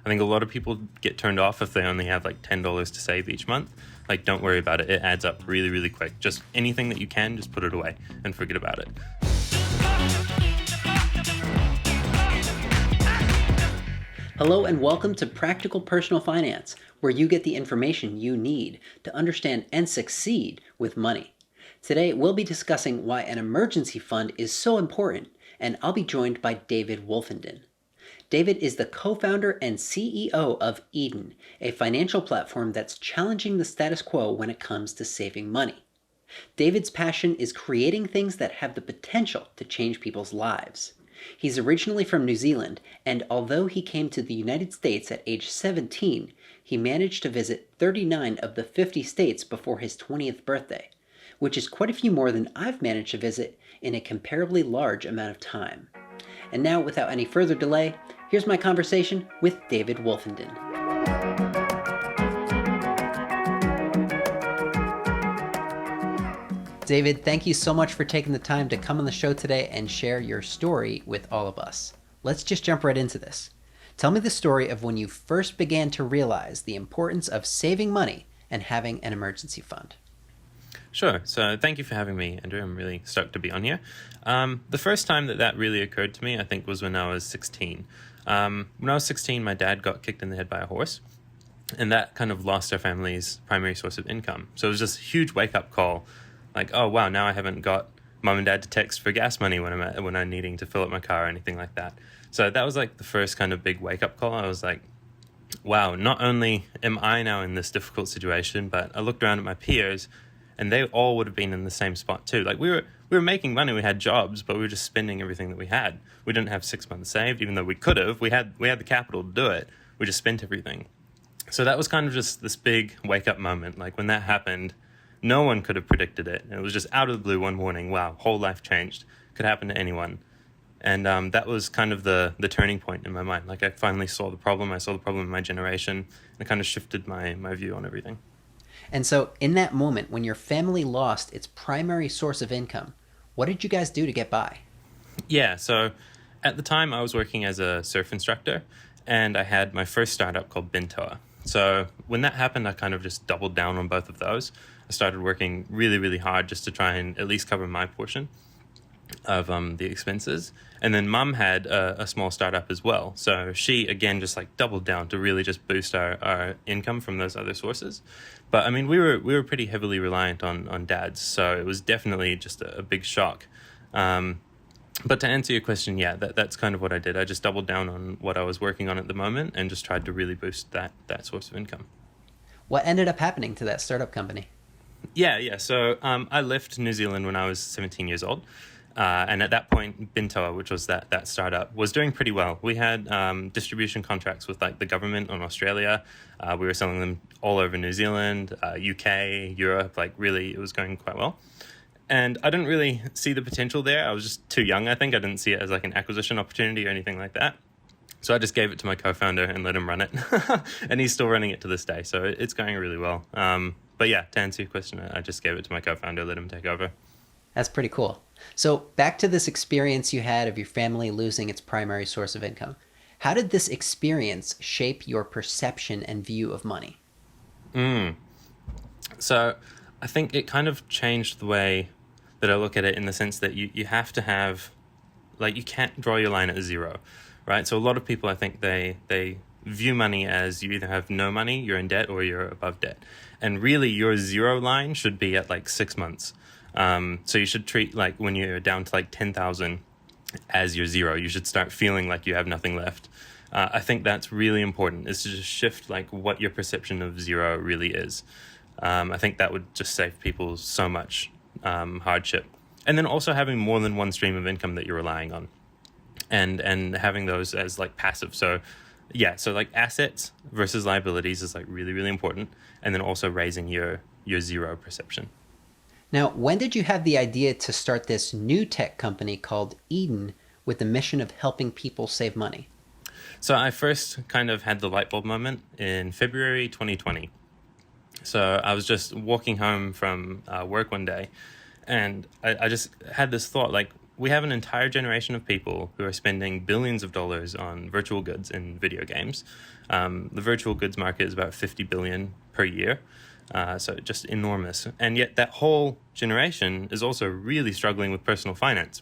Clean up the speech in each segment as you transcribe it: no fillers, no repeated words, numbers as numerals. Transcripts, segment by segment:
I think a lot of people get turned off if they only have like $10 to save each month. Like, don't worry about it. It adds up really, really quick. Just anything that you can, just put it away and forget about it. Hello and welcome to Practical Personal Finance, where you get the information you need to understand and succeed with money. Today, we'll be discussing why an emergency fund is so important, and I'll be joined by David Wolfenden. David is the co-founder and CEO of Eden, a financial platform that's challenging the status quo when it comes to saving money. David's passion is creating things that have the potential to change people's lives. He's originally from New Zealand, and although he came to the United States at age 17, he managed to visit 39 of the 50 states before his 20th birthday, which is quite a few more than I've managed to visit in a comparably large amount of time. And now, without any further delay, here's my conversation with David Wolfenden. David, thank you so much for taking the time to come on the show today and share your story with all of us. Let's just jump right into this. Tell me the story of when you first began to realize the importance of saving money and having an emergency fund. Sure. So thank you for having me, Andrew. I'm really stoked to be on here. The first time that really occurred to me, I think, was when I was 16. When I was 16, my dad got kicked in the head by a horse, and that kind of lost our family's primary source of income. So it was just a huge wake-up call. Like, oh, wow, now I haven't got mom and dad to text for gas money when I'm needing to fill up my car or anything like that. So that was like the first kind of big wake-up call. I was like, wow, not only am I now in this difficult situation, but I looked around at my peers and they all would have been in the same spot too. Like we were making money, we had jobs, but we were just spending everything that we had. We didn't have 6 months saved, even though we could have. We had the capital to do it. We just spent everything. So that was kind of just this big wake-up moment. Like when that happened, no one could have predicted it. It was just out of the blue one morning. Wow, whole life changed. Could happen to anyone. And that was kind of the turning point in my mind. Like I finally saw the problem. I saw the problem in my generation. And it kind of shifted my view on everything. And so in that moment, when your family lost its primary source of income, what did you guys do to get by? Yeah, so at the time I was working as a surf instructor and I had my first startup called Bintoa. So when that happened, I kind of just doubled down on both of those. I started working really, really hard just to try and at least cover my portion of the expenses. And then mum had a small startup as well. So she, again, just like doubled down to really just boost our income from those other sources. But I mean, we were pretty heavily reliant on dad's. So it was definitely just a big shock. But to answer your question, yeah, that's kind of what I did. I just doubled down on what I was working on at the moment and just tried to really boost that source of income. What ended up happening to that startup company? Yeah. So I left New Zealand when I was 17 years old. And at that point, Bintoa, which was that startup, was doing pretty well. We had distribution contracts with like the government in Australia. We were selling them all over New Zealand, UK, Europe. Like really, it was going quite well. And I didn't really see the potential there. I was just too young, I think. I didn't see it as like an acquisition opportunity or anything like that. So I just gave it to my co-founder and let him run it. And he's still running it to this day. So it's going really well. But yeah, to answer your question, I just gave it to my co-founder, let him take over. That's pretty cool. So back to this experience you had of your family losing its primary source of income. How did this experience shape your perception and view of money? So I think it kind of changed the way that I look at it in the sense that you have to have, like, you can't draw your line at zero, right? So a lot of people, I think they view money as you either have no money, you're in debt, or you're above debt. And really your zero line should be at like 6 months. So you should treat like when you're down to like 10,000 as your zero. You should start feeling like you have nothing left. I think that's really important, is to just shift like what your perception of zero really is. I think that would just save people so much hardship. And then also having more than one stream of income that you're relying on, and having those as like passive. So yeah, so like assets versus liabilities is like really, really important. And then also raising your zero perception. Now, when did you have the idea to start this new tech company called Eden with the mission of helping people save money? So I first kind of had the light bulb moment in February 2020. So I was just walking home from work one day, and I just had this thought, like, we have an entire generation of people who are spending billions of dollars on virtual goods in video games. The virtual goods market is about 50 billion per year. So just enormous. And yet that whole generation is also really struggling with personal finance.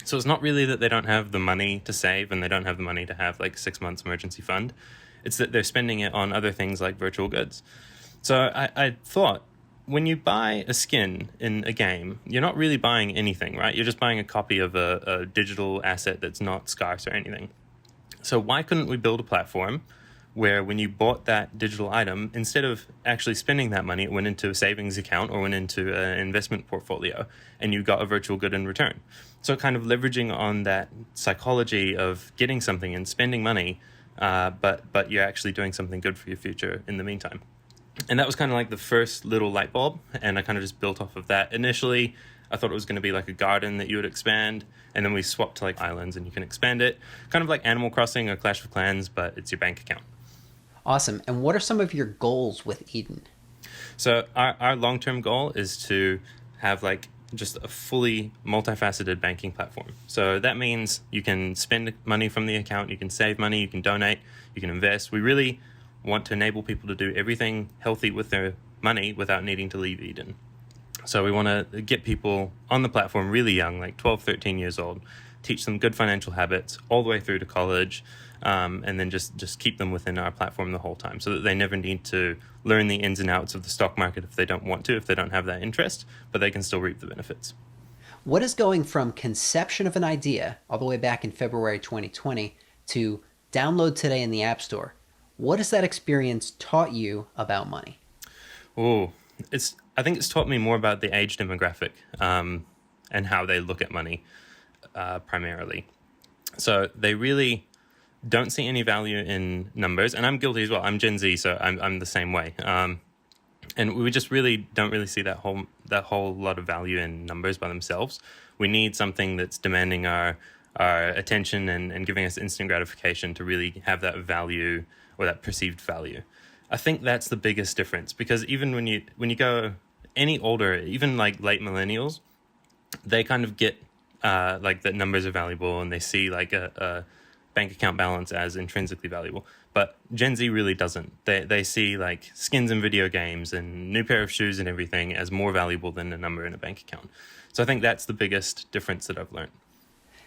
So it's not really that they don't have the money to save and they don't have the money to have like 6 months emergency fund. It's that they're spending it on other things like virtual goods. So I thought, when you buy a skin in a game, you're not really buying anything, right? You're just buying a copy of a digital asset that's not scarce or anything. So why couldn't we build a platform where when you bought that digital item, instead of actually spending that money, it went into a savings account or went into an investment portfolio and you got a virtual good in return? So kind of leveraging on that psychology of getting something and spending money, but you're actually doing something good for your future in the meantime. And that was kind of like the first little light bulb, and I kind of just built off of that. Initially, I thought it was going to be like a garden that you would expand, and then we swapped to like islands and you can expand it. Kind of like Animal Crossing or Clash of Clans, but it's your bank account. Awesome. And what are some of your goals with Eden? So our long-term goal is to have like just a fully multifaceted banking platform. So that means you can spend money from the account, you can save money, you can donate, you can invest. We really want to enable people to do everything healthy with their money without needing to leave Eden. So we want to get people on the platform really young, like 12, 13 years old, teach them good financial habits all the way through to college, and then just keep them within our platform the whole time so that they never need to learn the ins and outs of the stock market if they don't want to, if they don't have that interest, but they can still reap the benefits. What is going from conception of an idea all the way back in February 2020 to download today in the App Store? What has that experience taught you about money? Oh, I think it's taught me more about the age demographic and how they look at money primarily. So they really don't see any value in numbers, and I'm guilty as well. I'm Gen Z, so I'm the same way. And we just really don't really see that whole lot of value in numbers by themselves. We need something that's demanding our attention and giving us instant gratification to really have that value or that perceived value. I think that's the biggest difference, because even when you go any older, even like late millennials, they kind of get like that numbers are valuable and they see like a bank account balance as intrinsically valuable. But Gen Z really doesn't. They see like skins in video games and new pair of shoes and everything as more valuable than a number in a bank account. So I think that's the biggest difference that I've learned.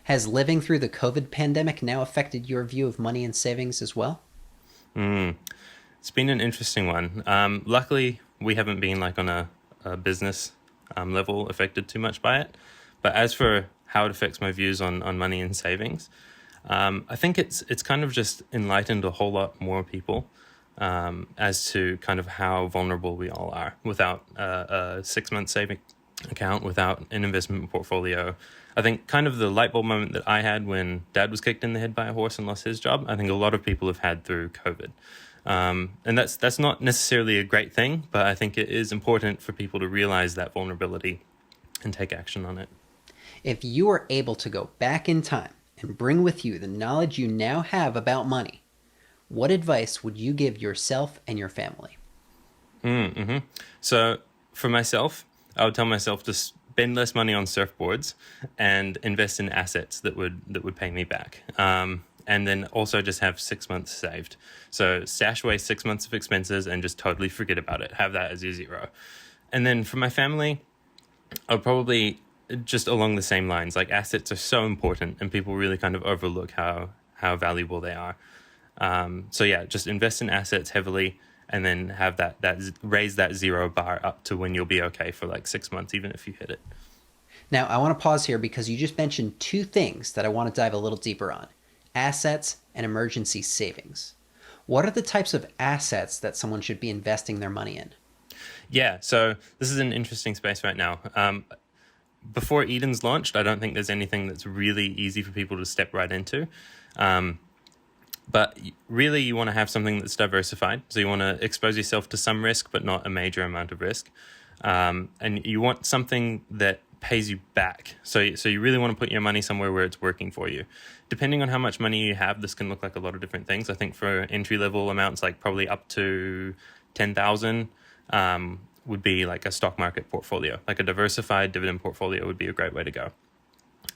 Has living through the COVID pandemic now affected your view of money and savings as well? It's been an interesting one. Luckily, we haven't been like on a business level affected too much by it. But as for how it affects my views on money and savings, I think it's kind of just enlightened a whole lot more people as to kind of how vulnerable we all are without a 6-month saving account, without an investment portfolio. I think kind of the light bulb moment that I had when Dad was kicked in the head by a horse and lost his job, I think a lot of people have had through COVID. And that's not necessarily a great thing, but I think it is important for people to realize that vulnerability and take action on it. If you were able to go back in time and bring with you the knowledge you now have about money, what advice would you give yourself and your family? So for myself, I would tell myself to spend less money on surfboards and invest in assets that would pay me back. And then also just have 6 months saved. So stash away 6 months of expenses and just totally forget about it. Have that as your zero. And then for my family, I'll probably just along the same lines. Like assets are so important and people really kind of overlook how valuable they are. So yeah, just invest in assets heavily and then have that raise that zero bar up to when you'll be okay for like 6 months, even if you hit it. Now, I want to pause here because you just mentioned two things that I want to dive a little deeper on: assets and emergency savings. What are the types of assets that someone should be investing their money in? Yeah, so this is an interesting space right now. Before Eden's launched, I don't think there's anything that's really easy for people to step right into. But really, you want to have something that's diversified. So you want to expose yourself to some risk, but not a major amount of risk. And you want something that pays you back. So you really want to put your money somewhere where it's working for you. Depending on how much money you have, this can look like a lot of different things. I think for entry-level amounts, like probably up to 10,000 would be like a stock market portfolio. Like a diversified dividend portfolio would be a great way to go.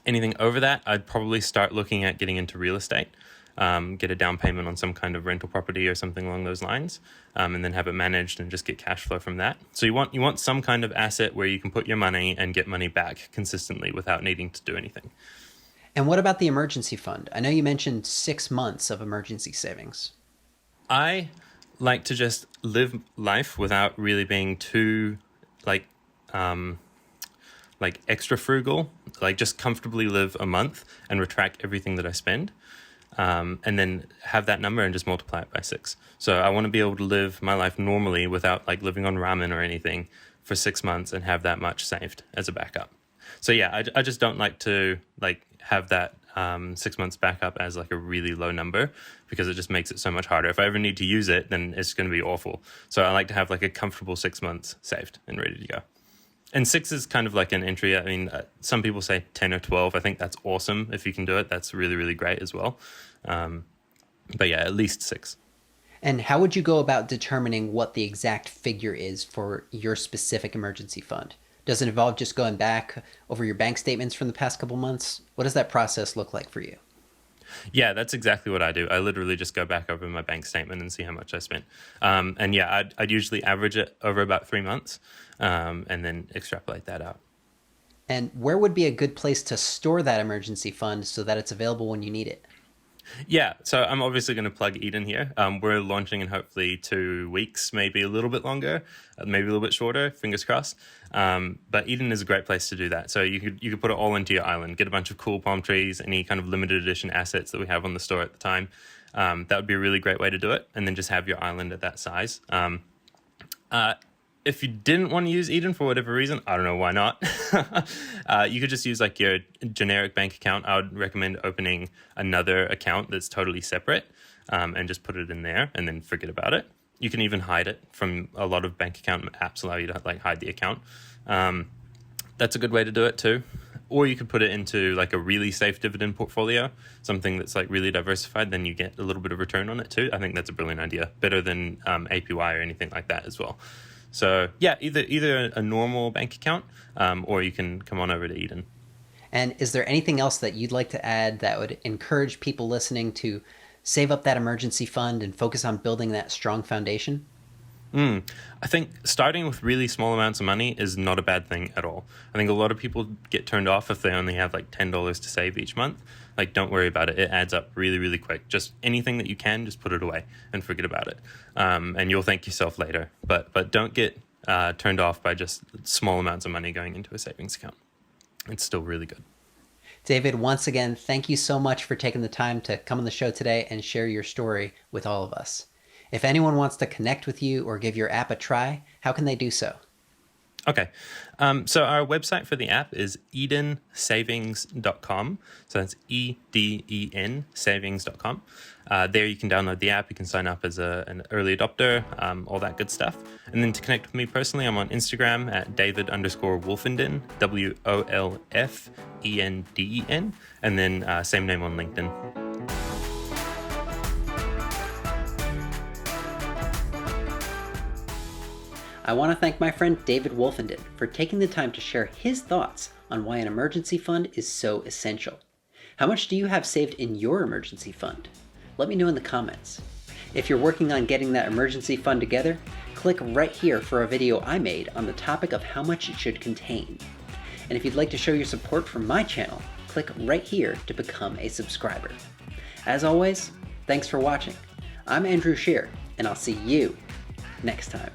Anything over that, I'd probably start looking at getting into real estate, get a down payment on some kind of rental property or something along those lines, and then have it managed and just get cash flow from that. So you want some kind of asset where you can put your money and get money back consistently without needing to do anything. And what about the emergency fund? I know you mentioned 6 months of emergency savings. I like to just live life without really being too like extra frugal, like just comfortably live a month and retract everything that I spend, and then have that number and just multiply it by 6. So I want to be able to live my life normally without like living on ramen or anything for 6 months and have that much saved as a backup. So yeah, I just don't like to like have that 6 months backup as like a really low number, because it just makes it so much harder. If I ever need to use it, then it's going to be awful. So I like to have like a comfortable 6 months saved and ready to go. And 6 is kind of like an entry. I mean, some people say 10 or 12. I think that's awesome. If you can do it, that's really, really great as well. But yeah, at least 6. And how would you go about determining what the exact figure is for your specific emergency fund? Does it involve just going back over your bank statements from the past couple months? What does that process look like for you? Yeah, that's exactly what I do. I literally just go back over my bank statement and see how much I spent. And yeah, I'd usually average it over about 3 months, and then extrapolate that out. And where would be a good place to store that emergency fund so that it's available when you need it? Yeah, so I'm obviously going to plug Eden here. We're launching in hopefully 2 weeks, maybe a little bit longer, maybe a little bit shorter, fingers crossed. But Eden is a great place to do that. So you could put it all into your island, get a bunch of cool palm trees, any kind of limited edition assets that we have on the store at the time. That would be a really great way to do it, and then just have your island at that size. If you didn't want to use Eden for whatever reason, I don't know why not. You could just use like your generic bank account. I would recommend opening another account that's totally separate, and just put it in there and then forget about it. You can even hide it from a lot of bank account apps allow you to like hide the account. That's a good way to do it too. Or you could put it into like a really safe dividend portfolio, something that's like really diversified. Then you get a little bit of return on it too. I think that's a brilliant idea, better than APY or anything like that as well. So yeah, either a normal bank account, or you can come on over to Eden. And is there anything else that you'd like to add that would encourage people listening to save up that emergency fund and focus on building that strong foundation? I think starting with really small amounts of money is not a bad thing at all. I think a lot of people get turned off if they only have like $10 to save each month. Like, don't worry about it. It adds up really, really quick. Just anything that you can, just put it away and forget about it. And you'll thank yourself later. But don't get turned off by just small amounts of money going into a savings account. It's still really good. David, once again, thank you so much for taking the time to come on the show today and share your story with all of us. If anyone wants to connect with you or give your app a try, how can they do so? Okay. So our website for the app is edensavings.com. So that's EDEN savings.com. There you can download the app. You can sign up as an early adopter, all that good stuff. And then to connect with me personally, I'm on Instagram at David_Wolfenden, WOLFENDEN, and then same name on LinkedIn. I want to thank my friend David Wolfenden for taking the time to share his thoughts on why an emergency fund is so essential. How much do you have saved in your emergency fund? Let me know in the comments. If you're working on getting that emergency fund together, click right here for a video I made on the topic of how much it should contain. And if you'd like to show your support for my channel, click right here to become a subscriber. As always, thanks for watching. I'm Andrew Scheer, and I'll see you next time.